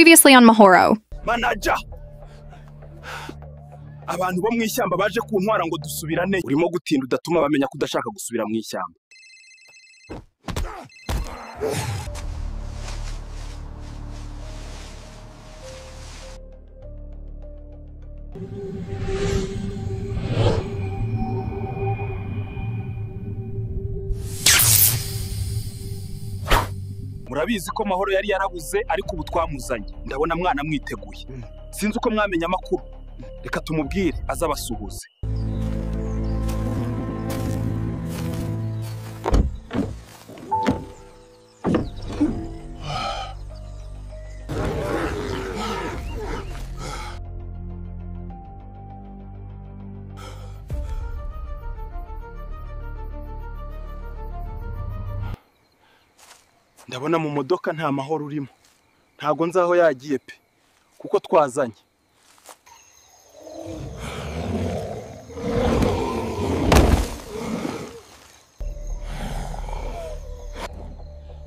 Previously on Mahoro. Manager. Abantu bo mwishyamba baje kuntwara ngo dusubirane. Urimo gutinda udatuma bamenya kudashaka gusubira mwishyamba. Murabizi ko Mahoro yari yarabuze ariko ubu twamuzanye. Ndabona mwana mwiteguye. Sinzi uko mwamenya amakuru. Reka tumubwire azabasuhuze. Ndabona mu modoka nta Mahoro urimo. Ntago nzaho yagiye pe kuko twazanye.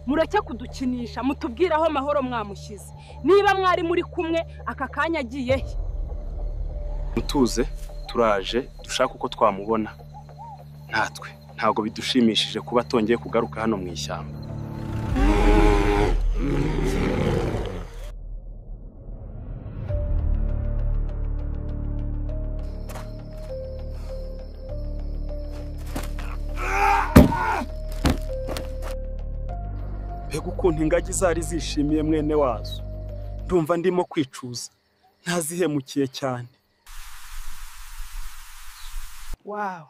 Mureke kudukinisha mutubwira aho Mahoro mwamushize. Niba mwari muri kumwe aka kanya agiye he? Mutuze turaje dushaka uko twamubona. Natwe ntago bidushimishije kuba tongeye kugaruka hano mu ishyamba. Mbega ukuntu ingagi zari zishimiye mwene wazo. Ndumva ndimo kwicuza. Ntazihemukiye cyane. Wow.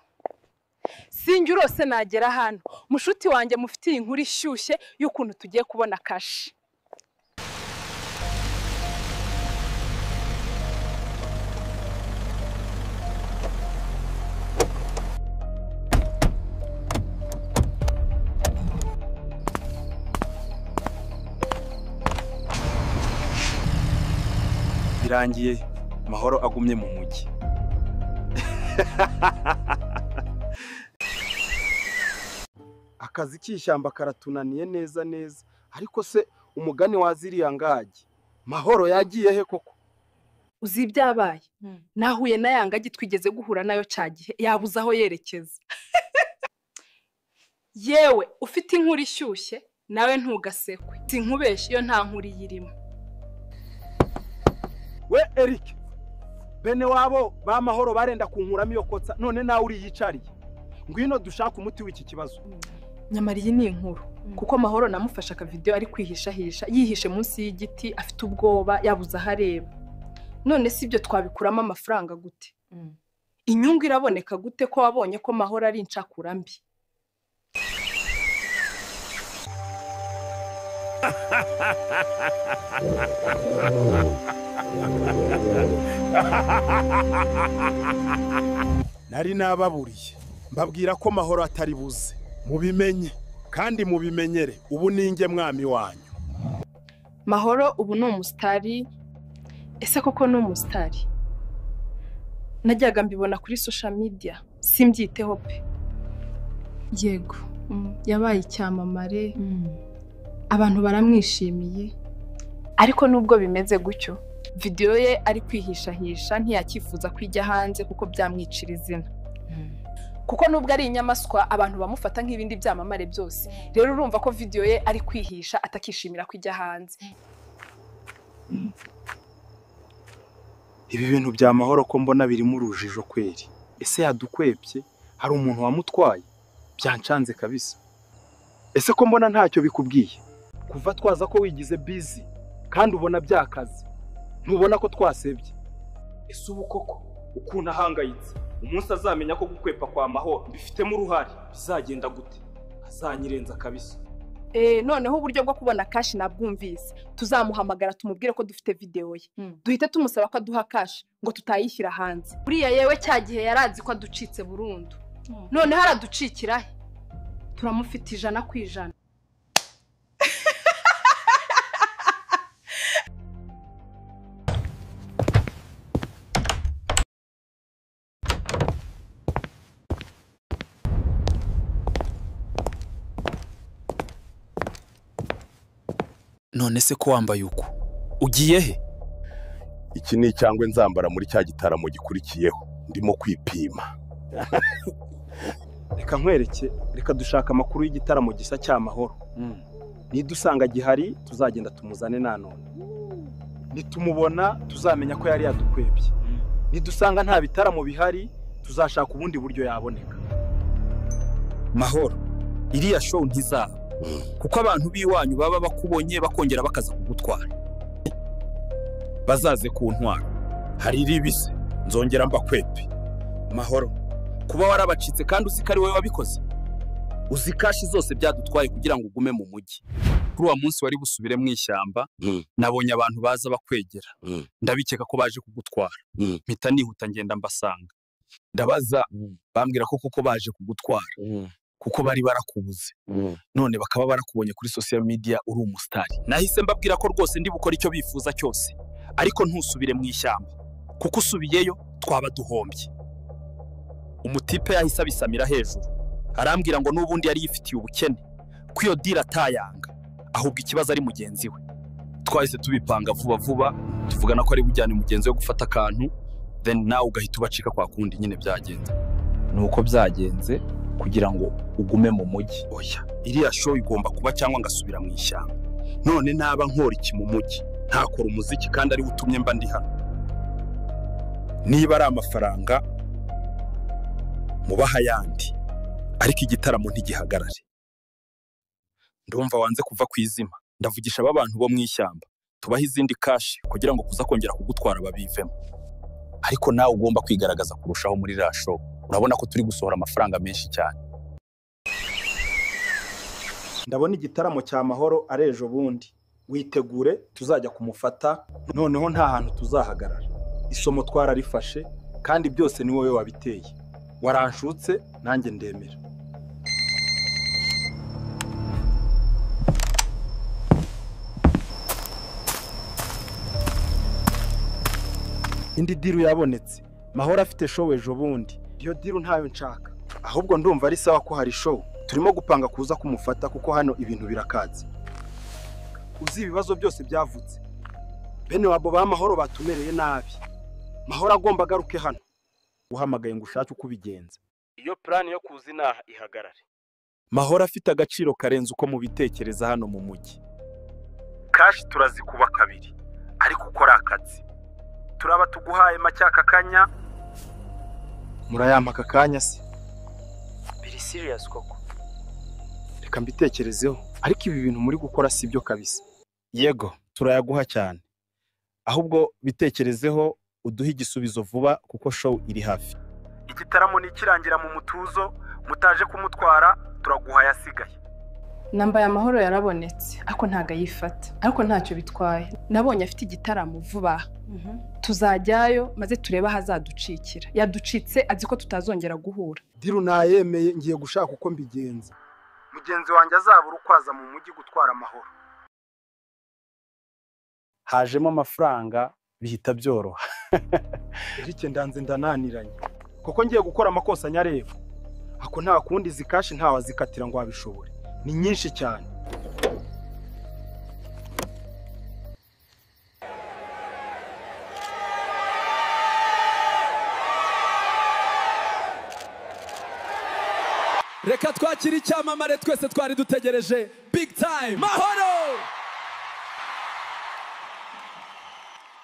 Sinjye urose nagera hano. Mushuti wanjye mufitiye inkuru ishyushye y'ukuntu tugiye kubona kashi. Birangiye Mahoro agumye mu mujyi. Akazi k'ishyamba karatunaniye neza neza, ariko se umugani waziriya ngagi Mahoro yagiye he koko? Uzi ibyabaye? Nahuye na yangagi twigeze guhura nayo cyagihe yabuze aho yerekeza. Yewe ufite inkuru ishyushye nawe ntugasekwe. Sinkubeshye iyo nta nkuru yirimo. We Eric, bene wabo ba Mahoro barenda kunkuramo iyo kotsa none nawe uri yicariye. Ngwino dushaka umuti w'iki kibazo. Nyamara iyi ni inkuru kuko Mahoro namufasha aka video ari kwihishahisha yihishe munsi y'igiti afite ubwoba yabuze ahareba. None si ibyo twabikuramo amafaranga gute? Inyungu iraboneka gute ko wabonye ko Mahoro ari incakura mbi? Nari nababuriye mbabwira ko Mahoro atari buze. Mubimenye kandi mubimenyere ubu ninge mwami wanyu. Mahoro ubu ni umusitari. Ese koko ni umusitari? Najyaga mbibona kuri social media simbyiteho pe. Yego yabaye icyamamare. Abantu baramwishimiye. Ariko nubwo bimeze gutyo video ye ari kwihishahisha ntiyakifuza kwijya hanze kuko byamwicira izina. Kuko nubwo ari inyamaswa abantu bamufata nk'ibindi byamamare byose. Rero urumva ko video ye ari kwihisha atakishimira kwijya hanze. Ibi bintu bya Mahoro ko mbona birimo urujijo kweri. Ese yadukwebye? Hari umuntu wamutwaye? Byancanze kabisa. Ese ko mbona ntacyo bikubwiye? Kuva twaza ko wigize busy kandi ubona byakaze. Ntubona ko twasebye? Ese ubu koko ukuna hangayitse umunsi azamenya ko gukwepa kwa Mahoro bifitemo uruhare bizagenda gute? Azanyirenza kabisa. Noneho uburyo bwo kubona cash nabwumvise. Tuzamuhamagara tumubwire ko dufite video ye. Duhite tumusaba ko aduha cash ngo tutayishyira hanze. Buriya yewe cyagihe yarazi ko aducitse burundu. None haraducikira he? Turamufite 100%. None se ko wambaye uko Ugiye he? Iki ni cyangwa nzambara muri cya gitaramo gikurikiyeho. Ndimo kwipima. Reka nkwereke, reka dushaka amakuru y'igitaramo gisa cy'amahoro. Nidusanga gihari tuzagenda tumuzane nanone. Nitumubona tuzamenya ko yari yadukwebye. Nidusanga nta bitaramo bihari tuzashaka ubundi buryo yaboneka. Mahoro, iriya show ntizaba kuko abantu biwanyu baba bakubonye bakongera bakaza kugutwara. Bazaze ku ntwaro. Hari ribise nzongera mbakwepe. Mahoro, kuba warabacitse kandi uzi ko ari wowe wabikoze. Uzi kashi zose byadutwaye kugira ngo ugume mu mujyi. Kuri uwo munsi wari busubire mu ishyamba, nabonye abantu baza bakwegera. Ndabikeka ko baje kugutwara. Mpita nihuta ngenda mbasanga. Ndabaza bambwira ko koko baje kugutwara. Kuko bari barakubuze. None bakaba barakubonye kuri social media uri umusitari. Nahise mbabwira ko rwose ndi bukora icyo bifuza cyose. Ariko ntusubire mu ishyamba. Kuko usubiyeyo twaba duhombye. Umutipe yahise abisamira hejuru. Arambwira ngo n'ubundi yari yifitiye ubukene. Ko iyo deal atayanga. Ahubwo ikibazo ari mugenzi we. Twahise tubipanga vuba vuba. Tuvugana ko ari bujyane mugenzi we gufata akantu. Then nawe ugahita ubacika kwa kundi nyine byagenze. Nuko byagenze kugira ngo ugume mu mujyi. Oya, iriya show igomba kuba cyangwa ngasubira mu ishyamba. None naba nkora iki mu mujyi? Ntakora umuziki kandi ari utumye mba ndi hano. Niba ari amafaranga mubaha yandi, ariko igitaramo ntigihagarare. Ndumva wanze kuva kwizima. Ndavugisha abantu bo mu ishyamba. Tubaha izindi kashi kugira ngo kuza kongera kugutwara babivemo. Ariko nawe ugomba kwigaragaza kurushaho muri iriya show. Urabona ko turi gusohora amafaranga menshi cyane. Ndabona igitaramo cy'amahoro arejo bundi. Witegure tuzajya kumufata, noneho nta hantu tuzahagarara. Isomo twararifashe kandi byose ni wowe wabiteye. Waranshutse nanjye ndemera. Indi diru yabonetse. Mahoro afite show ejo bundi. Iyo diru ntayo nshaka. Ahubwo ndumva ari sawa ko hari show. Turimo gupanga kuza kumufata kuko hano ibintu birakaze. Uzi ibibazo byose byavutse. Bene wabo ba Mahoro batumereye nabi. Mahoro agomba garuke hano. Uhamagaye ngo ushake uko bigenza. Iyo plan yo kuzina ihagarare. Mahoro afite agaciro karenze uko mubitekereza hano mu mujyi. Kashi turazikuba kabiri. Ariko ukora akazi. Turaba tuguhaye macyaka kanya. Murayampa kakanya se. Biri serious koko. Reka mbitekerezeho. Ariko ibi bintu muri gukora si byo kabisa. Yego, turayaguha cyane. Ahubwo bitekerezeho uduhe igisubizo vuba kuko show iri hafi. Igitaramo nikirangira mu mutuzo, mutaje kumutwara, turaguha yasigaye. Namba ya Mahoro yarabonetse, ariko ntaga yifata. Ariko ntacyo bitwaye. Nabonye afite igitaramo vuba. Tuzajyayo maze tureba hazaducikira. Yaducitse azi ko tutazongera guhura. Diru nayemeye ngiye gushaka uko mbigenza. Mugenzi wanjye azabura ukwaza mu mujyi gutwara Mahoro. Hajemo amafaranga bihita byoroha. Erike ndanze ndananiranye. Kuko ngiye gukora amakosa nyareba. Ako nta kundi zikashi nta wazikatira ngo abishobore. Ni nyinshi cyane. Reka twakira icyamamare twese twari dutegereje. Big time Mahoro.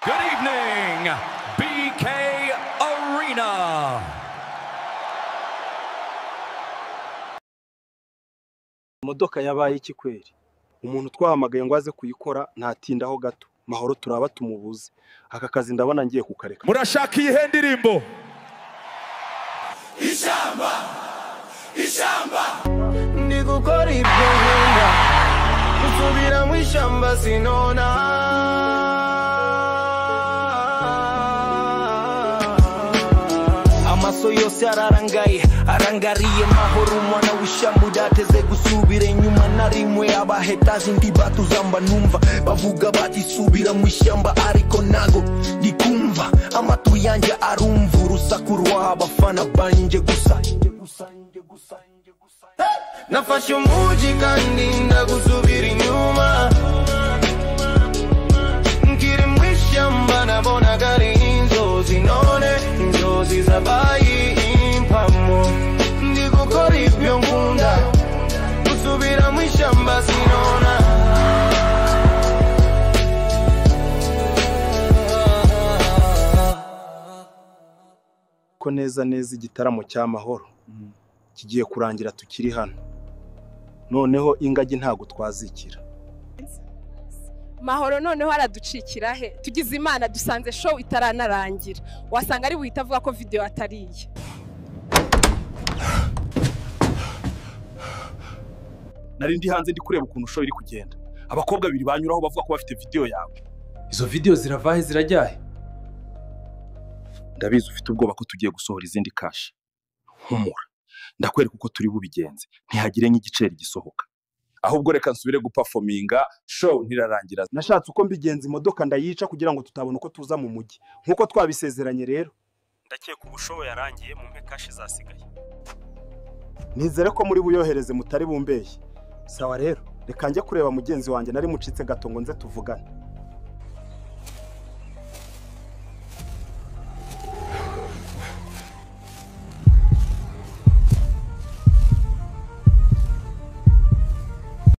Good evening, BK Arena. Imodoka yabaye iki kweri? Umuntu twahamagaye ngo aze kuyikora ntatindaho gato. Mahoro turaba tumubuze. Aka kazi ndabona ngiye kukareka. Murashaka iyi ndirimbo? Ishamba. Ishamba. Ndi gukora ibyo nkunda. Gusubira mu ishamba sinona. Amaso yose ararangaye, arangariye Mahoro umwana w'ishyamba udateze gusubira inyuma na rimwe. Abahetazi ndi batuzamba numva bavuga bati subira mu ishyamba, ariko nago ndikumva amatu yanjye arumva urusaku rw'abafana banje gusa. Nafashe umujyi kandi ndagusubira inyuma. ko neza neza igitaramo cy'amahoro kigiye kurangira tukiri hano. Noneho ingagi ntago twazikira. Mahoro noneho araducikira he? Tugize Imana dusanze show itaranarangira. Wasanga ari buhita avuga ko video atariye. Nari ndi hanze ndi kureba ukuntu show iri kugenda. Abakobwa babiri banyuraho bavuga ko bafite video yawe. Izo video ziravahe zirajyahe? Ndabizi ufite ubwoba ko tugiye gusohora izindi cash. Humura. Ndakwereka uko turi bubigenze. Ntihagire nk'igiceri gisohoka. Ahubwo reka nsubire guperforminga, show ntirarangira. Nashatse uko mbigenza imodoka ndayica kugira ngo tutabona uko tuza mu mujyi. Nkuko twabisezeranye rero. Ndakeka ubu show yarangiye mu mpe cash zasigaye. Nizere ko muri buyohereze mutari bumbeshye. Sawa rero, reka njye kureba mugenzi wanjye nari mucitse gato ngo nze tuvugane.